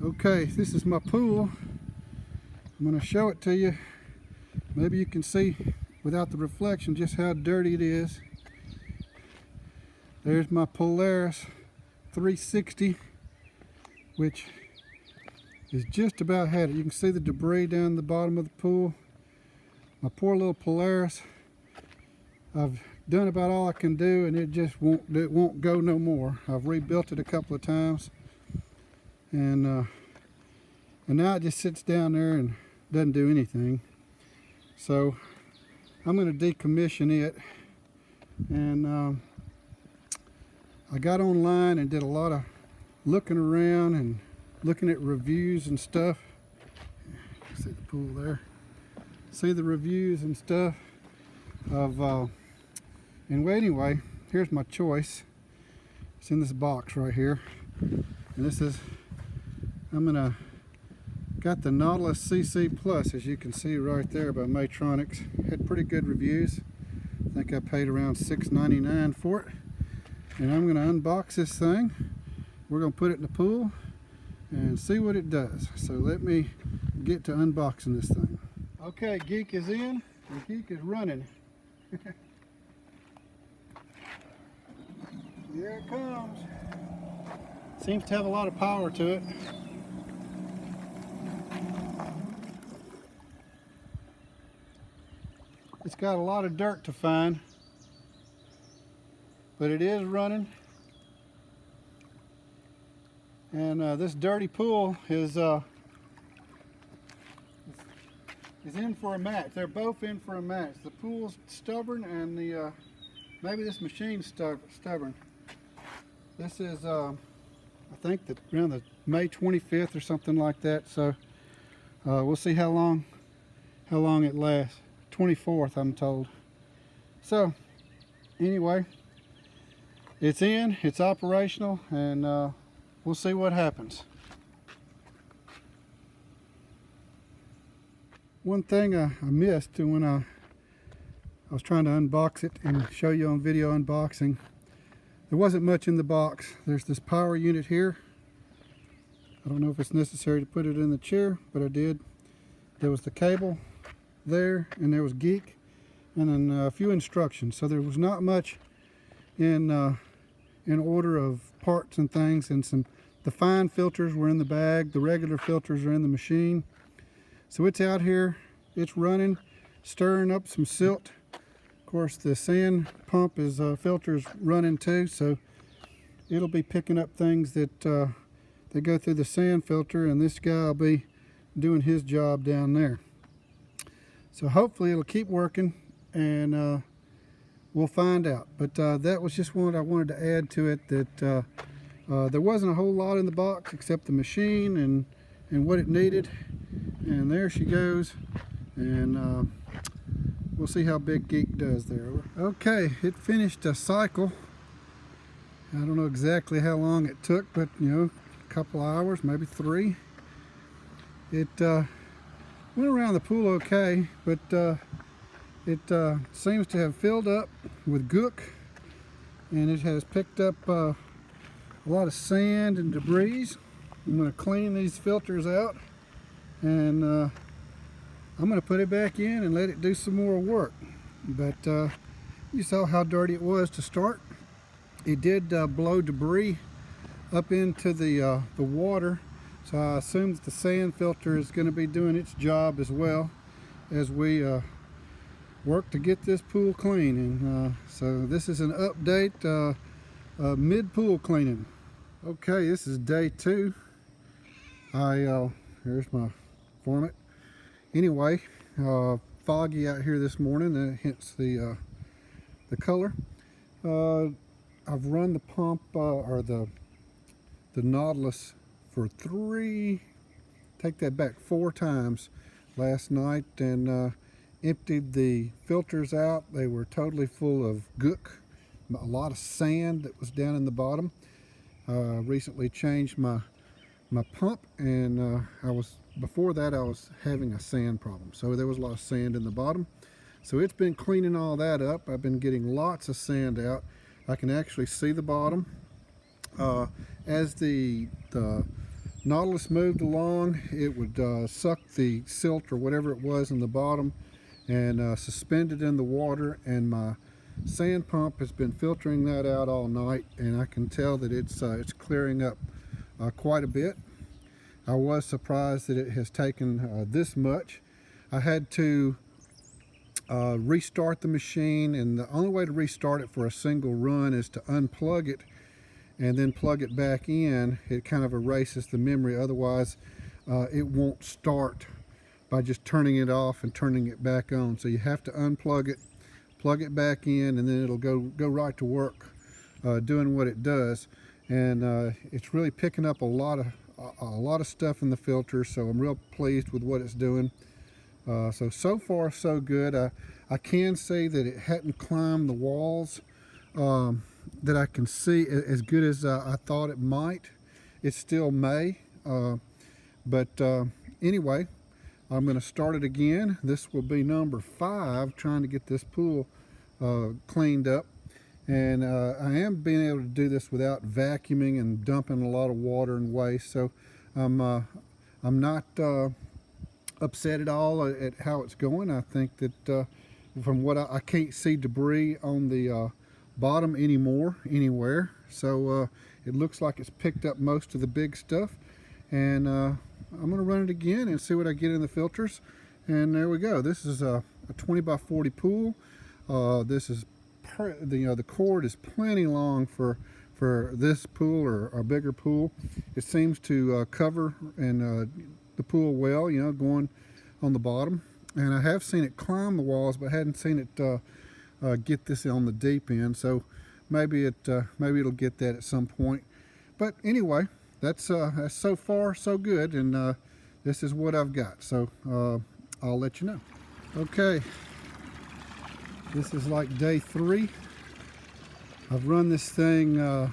Okay, this is my pool. I'm going to show it to you. Maybe you can see without the reflection just how dirty it is. There's my Polaris 360, which is just about had it. You can see the debris down the bottom of the pool. My poor little Polaris. I've done about all I can do, and it just won't go no more. I've rebuilt it a couple of times, and now it just sits down there and doesn't do anything. So I'm going to decommission it, and I got online and did a lot of looking around and looking at reviews and stuff. See the pool there. See the reviews and stuff of and anyway, here's my choice. It's in this box right here, and this is, got the Nautilus CC Plus, as you can see right there, by Maytronics. Had pretty good reviews. I think I paid around $6.99 for it, and I'm going to unbox this thing. We're going to put it in the pool and see what it does. So let me get to unboxing this thing. Okay, Geek is in. The Geek is running. Here it comes. Seems to have a lot of power to it. It's got a lot of dirt to find, but it is running. And this dirty pool is in for a match. They're both in for a match. The pool's stubborn, and the maybe this machine's stubborn. This is I think that around the May 25th or something like that. So we'll see how long it lasts. 24th, I'm told. So anyway, it's in, it's operational, and we'll see what happens. One thing I missed when I was trying to unbox it and show you on video unboxing, there wasn't much in the box. There's this power unit here. I don't know if it's necessary to put it in the chair, but I did. There was the cable there, and there was Geek, and then a few instructions. So there was not much in order of parts and things, and the fine filters were in the bag. The regular filters are in the machine. So it's out here, it's running, stirring up some silt. Of course, the sand pump is filters running too, so it'll be picking up things that go through the sand filter, and this guy will be doing his job down there. So hopefully it'll keep working, and we'll find out. But that was just what I wanted to add to it, that there wasn't a whole lot in the box except the machine and what it needed. And there she goes, and we'll see how big Geek does there. Okay, it finished a cycle. I don't know exactly how long it took, but you know, a couple hours, maybe 3. It went around the pool okay, but it seems to have filled up with gook, and it has picked up a lot of sand and debris. I'm going to clean these filters out, and I'm going to put it back in and let it do some more work. But you saw how dirty it was to start. It did blow debris up into the water, so I assume that the sand filter is going to be doing its job as well as we work to get this pool clean. And so this is an update, mid-pool cleaning. Okay, this is day 2. Here's my format. Anyway, foggy out here this morning, hence the color. I've run the pump or the Nautilus for 4 times last night, and emptied the filters out. They were totally full of gook, a lot of sand that was down in the bottom. Recently changed my pump, and before that I was having a sand problem, so there was a lot of sand in the bottom. So it's been cleaning all that up. I've been getting lots of sand out. I can actually see the bottom. As the Nautilus moved along, it would suck the silt or whatever it was in the bottom and suspend it in the water, and my sand pump has been filtering that out all night, and I can tell that it's clearing up quite a bit. I was surprised that it has taken this much. I had to restart the machine, and the only way to restart it for a single run is to unplug it and then plug it back in. It kind of erases the memory, otherwise it won't start by just turning it off and turning it back on. So you have to unplug it, plug it back in, and then it'll go right to work doing what it does. And it's really picking up a lot of stuff in the filter, so I'm real pleased with what it's doing. So far so good. I can say that it hadn't climbed the walls that I can see as good as I thought it might. It still may, but anyway, I'm going to start it again. This will be number 5, trying to get this pool cleaned up. And I am being able to do this without vacuuming and dumping a lot of water and waste. So I'm not upset at all at how it's going. I think that from what I can't see debris on the bottom anywhere. So it looks like it's picked up most of the big stuff. And I'm going to run it again and see what I get in the filters. And there we go. This is a 20 by 40 pool. This is the cord is plenty long for this pool or a bigger pool. It seems to cover and the pool well, going on the bottom. And I have seen it climb the walls, but hadn't seen it get this on the deep end. So maybe it'll get that at some point. But anyway, that's so far so good, and this is what I've got. So I'll let you know. Okay, this is like day 3. I've run this thing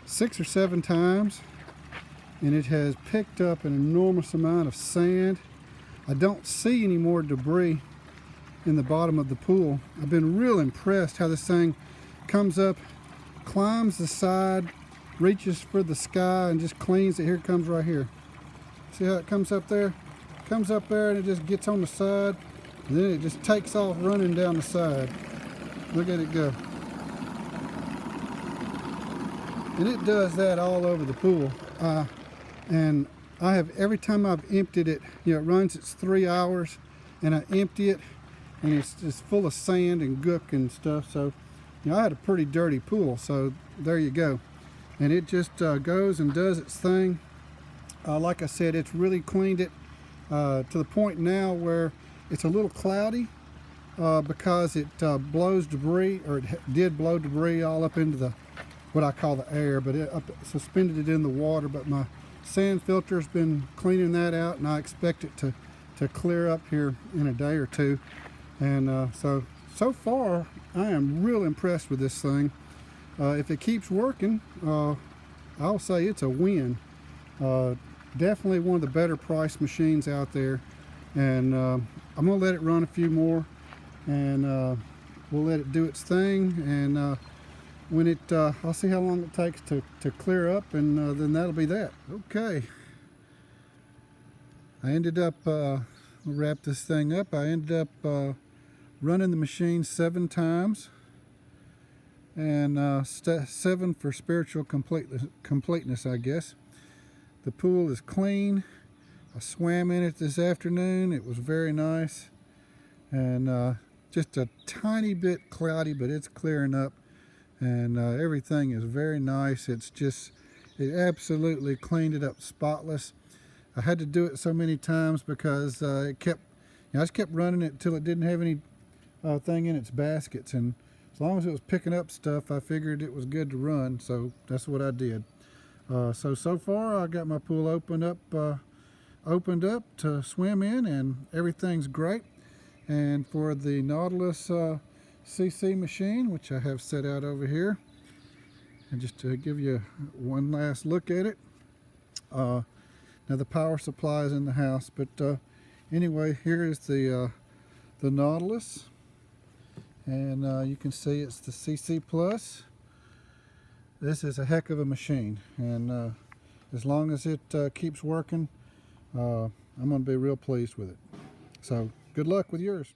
6 or 7 times, and it has picked up an enormous amount of sand. I don't see any more debris in the bottom of the pool. I've been real impressed how this thing comes up, climbs the side, reaches for the sky, and just cleans it. Here it comes right here. See how it comes up there? Comes up there and it just gets on the side, and then it just takes off running down the side. Look at it go. And it does that all over the pool. And I have, every time I've emptied it, it runs its 3 hours, and I empty it, and it's just full of sand and gook and stuff. So, I had a pretty dirty pool, so there you go. And it just goes and does its thing. Like I said, it's really cleaned it to the point now where it's a little cloudy because it blows debris, or it did blow debris all up into the what I call the air, but it suspended it in the water. But my sand filter's been cleaning that out, and I expect it to clear up here in a day or two. And so far I am real impressed with this thing. If it keeps working, I'll say it's a win. Definitely one of the better priced machines out there. And I'm gonna let it run a few more, and we'll let it do its thing. And when I'll see how long it takes to clear up, and then that'll be that. Okay, I ended up we'll wrap this thing up. I ended up running the machine 7 times, and 7 for spiritual completeness, I guess. The pool is clean. I swam in it this afternoon. It was very nice, and just a tiny bit cloudy, but it's clearing up, and everything is very nice. It absolutely cleaned it up spotless. I had to do it so many times because I just kept running it until it didn't have any thing in its baskets, and as long as it was picking up stuff, I figured it was good to run, so that's what I did. So far I got my pool opened up to swim in, and everything's great. And for the Nautilus CC machine, which I have set out over here, and just to give you one last look at it, now the power supply is in the house, but anyway, here is the Nautilus, and you can see it's the CC Plus. This is a heck of a machine, and as long as it keeps working, I'm going to be real pleased with it. So good luck with yours.